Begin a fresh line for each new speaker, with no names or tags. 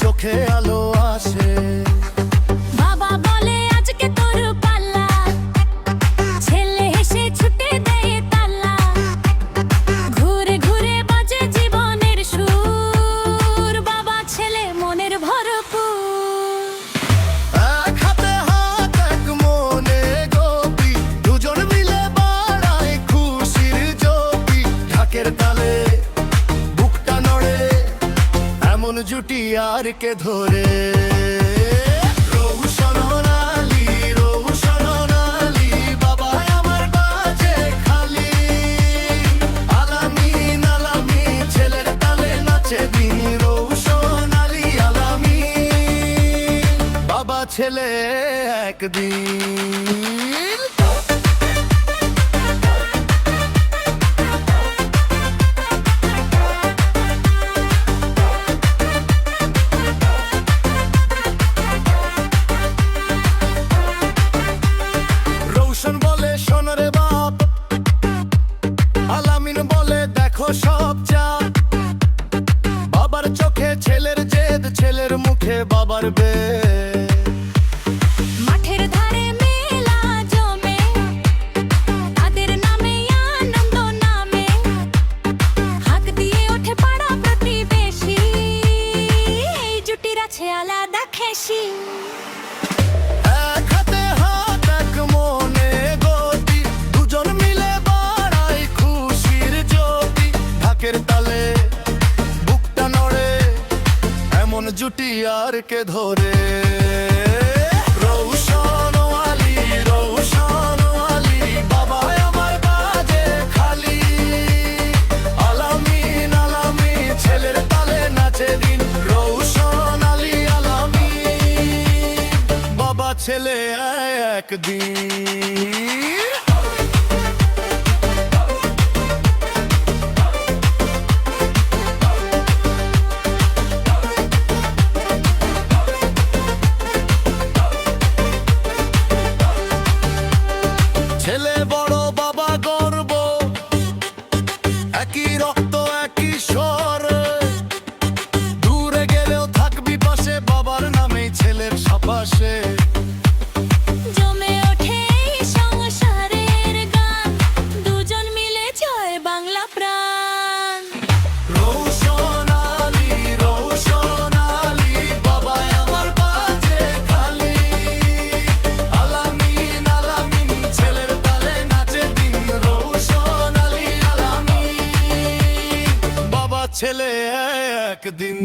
চোখে আলো আসে।
বাবা বলে আজকে তোর পাল্লা, ছেলে হেসে ছুটে দেয় তাল্লা। ঘুরে ঘুরে বাজে জীবনের সুর, বাবা ছেলে মনের ভরপুর।
এক হাতে হাত এক মনে গতি, দুজন মিলে বাড়ায় খুশির জ্যোতি। ঢাকের তালে বুকটা নড়ে, এমন জুটি আর কে ধরে। ছেলে একদিন রৌশন বলে শোনো রে বাপ, আলামিন বলে দেখো সব চাপ। বাবার চোখে ছেলের জেদ, ছেলের মুখে বাবার বেদ।
মাঠের ধারে মেলা জমে, তাদের নামে আনন্দ নামে। হাত দিয়ে ওঠে পাড়া প্রতিবেশী, এই জুটির আছে আলাদা খেসি।
এক হাতে হাত এক মনে গতি, দুজন মিলে বাড়ায় খুশির জ্যোতি। ঢাকের তালে বুকটা নড়ে, এমন জুটি আর কে ধরে। ছেলে একদিন ছেলে বড় বাবা গর্ব, একই রক্ত একই স্বর। দূরে গেলেও থাকবি পাশে, বাবার নামেই ছেলের সাপাশে।
জমে ওঠে সংসারের গান, দুজন মিলে জয় বাংলা প্রাণ।
রৌশন আলী, রৌশন আলী, বাবা আমার বাজে খালি। আলামিন, আলামিন, ছেলের তালে নাচে দিন। রৌশন আলী, আলামিন, বাবা ছেলে একদিন।